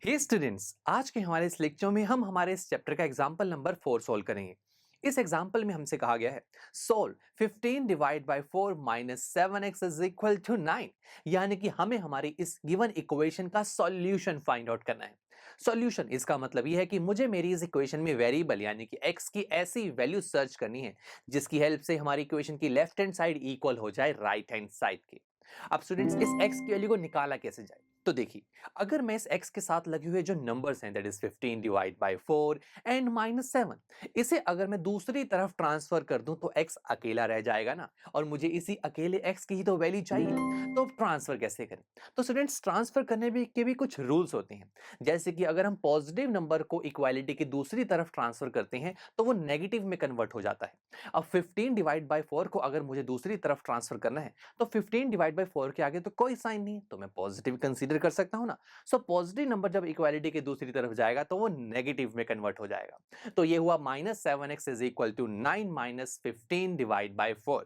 हे students, आज के हमारे इस लेक्चर में हम हमारे इस चैप्टर का एग्जांपल नंबर 4 सॉल्व करेंगे। इस एग्जांपल में हमसे कहा गया है solve 15 divide by 4 minus 7x is equal to 9। यानी कि हमें हमारी इस गिवन इक्वेशन का सॉल्यूशन फाइंड आउट करना है। सॉल्यूशन इसका मतलब ये है कि मुझे मेरी इस इक्वेशन में वेरिएबल यानी कि x की ऐसी वैल्यू सर्च करनी है जिसकी हेल्प से हमारी इक्वेशन की लेफ्ट हैंड साइड इक्वल हो जाए राइट हैंड साइड के। अब स्टूडेंट्स, इस x की वैल्यू को निकाला कैसे जाए? तो देखिए, अगर मैं इस x के साथ लगे हुए जो नंबर्स हैं that is 15 divide by 4 and minus 7, इसे अगर मैं दूसरी तरफ ट्रांसफर कर दूं तो x अकेला रह जाएगा ना, और मुझे इसी अकेले x की ही तो वैल्यू चाहिए। तो ट्रांसफर कैसे करें? तो स्टूडेंट्स, ट्रांसफर करने के भी कुछ रूल्स होते हैं। जैसे कि अगर हम पॉजिटिव नंबर को इक्वालिटी की दूसरी तरफ ट्रांसफर करते हैं तो वो नेगेटिव में कन्वर्ट हो जाता है। अब 15 डिवाइड बाय 4 को अगर मुझे दूसरी तरफ ट्रांसफर करना है तो 15 डिवाइड बाय 4 के आगे तो कोई साइन नहीं है, तो मैं पॉजिटिव कंसीडर कर सकता हूं ना। सो पॉजिटिव नंबर जब इक्वालिटी के दूसरी तरफ जाएगा तो वो नेगेटिव में कन्वर्ट हो जाएगा। तो ये हुआ minus 7x is equal to 9 minus 15 divide by 4।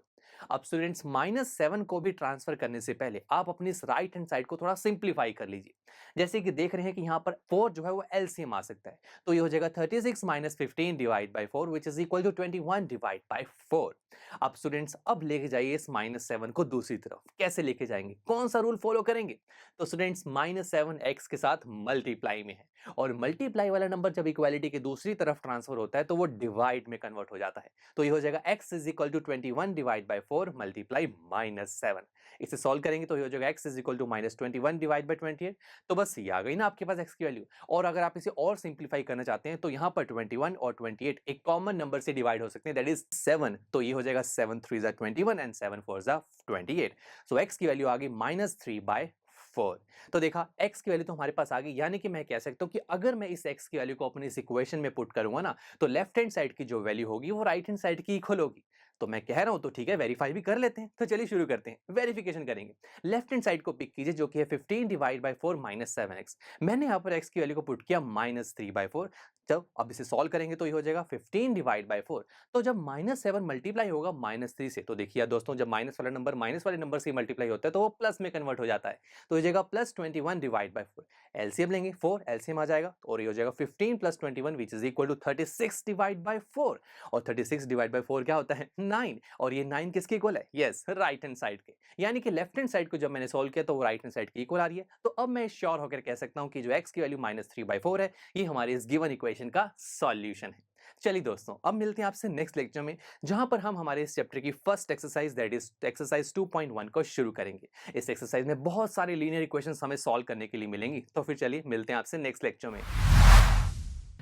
अब स्टूडेंट्स, माइनस 7 को भी ट्रांसफर करने से पहले आप अपनी इस राइट हैंड साइड को थोड़ा सिंप्लीफाई कर लीजिए। जैसे कि देख रहे हैं कि यहाँ पर 4 जो है वो एलसीएम आ सकता है, तो ये हो जाएगा 36 minus 15 divide by 4 which is equal to 21 divide by 4। अब स्टूडेंट्स, अब लेके जाइए इस माइनस 7 को दूसरी तरफ। कैसे लेके जाएंगे, कौन सा रूल फॉलो करेंगे? तो स्टूडेंट्स, माइनस 7 एक्स के साथ मल्टीप्लाई में है, और मल्टीप्लाई वाला नंबर जब इक्वालिटी की दूसरी तरफ ट्रांसफर होता है तो वो डिवाइड में कन्वर्ट हो जाता है। तो ये हो जाएगा x is equal to 21 divide by 4 multiply minus 7। इसे सॉल्व करेंगे तो ये हो जाएगा x is equal to minus 21 divide by 28। तो बस ये आ गई ना आपके पास x की वैल्यू। और अगर आप इसे और सिंप्लीफाई करना चाहते हैं तो यहाँ पर 21 और 28 एक कॉमन नंबर से डिवाइड हो सकते हैं, दैट इज 7। तो ये हो जाएगा 7 3 जा 21 एंड 7 4 जा 28। सो x की वैल्यू आ गई माइनस 3 बाय 4। तो देखा, x की वैल्यू तो हमारे पास आ गई, यानी कि मैं कह सकता हूं कि अगर मैं इस x की वैल्यू को अपनी इस इक्वेशन में पुट करूंगा ना तो लेफ्ट हैंड साइड की जो वैल्यू होगी वो राइट हैंड साइड की इक्वल होगी। तो मैं कह रहा हूं तो ठीक है, वेरीफाई भी कर लेते हैं। तो चलिए शुरू करते हैं, वेरिफिकेशन करेंगे। लेफ्ट हैंड साइड को पिक कीजिए जो कि है 15 डिवाइड बाय 4 माइनस 7x। मैंने यहां पर x की वैल्यू को पुट किया माइनस 3 बाय 4। जब अब इसे सॉल्व करेंगे तो ये हो जाएगा 15 डिवाइड बाय 4। तो जब माइनस 7 मल्टीप्लाई होगा माइनस 3 से, तो देखिए दोस्तों, जब माइनस वाला नंबर माइनस वाले नंबर से मल्टीप्लाई होता है तो वो प्लस में कन्वर्ट हो जाता है। तो ये जाएगा प्लस 21 डिवाइड बाय 4। एलसीएम लेंगे, 4 एलसीएम आ जाएगा और ये हो जाएगा 15 plus 21 which is equal to 36 divide by 4। और 36 डिवाइड बाय 4 क्या होता है? 9। और ये 9 किसके इक्वल है? यस, राइट हैंड साइड के। यानी कि लेफ्ट हैंड साइड को जब मैंने सॉल्व किया तो वो राइट हैंड साइड की इक्वल आ रही है। तो अब मैं श्योर होकर कह सकता हूं कि जो x की वैल्यू माइनस 3 बाय 4 है ये हमारी इस गिवन इक्वेशन का सॉल्यूशन है। चलिए दोस्तों, अब मिलते हैं आपसे नेक्स्ट लेक्चर में जहां पर हम हमारे इस चैप्टर की first exercise that is exercise 2.1 को शुरू करेंगे। इस एक्सरसाइज में बहुत सारे लीनियर इक्वेशंस हमें सॉल्व करने के लिए मिलेंगी। तो फिर चलिए मिलते हैं आपसे नेक्स्ट लेक्चर में।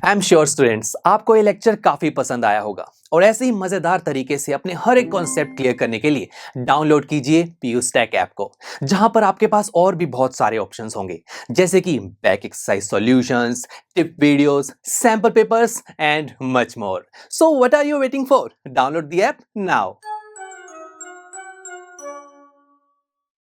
आई एम श्योर स्टूडेंट्स, आपको ये लेक्चर काफी पसंद आया होगा, और ऐसे ही मजेदार तरीके से अपने हर एक कॉन्सेप्ट क्लियर करने के लिए डाउनलोड कीजिए पीयू स्टैक ऐप को, जहां पर आपके पास और भी बहुत सारे ऑप्शंस होंगे, जैसे कि back exercise solutions, tip videos, sample papers and much more. So what are you waiting for? Download the app now.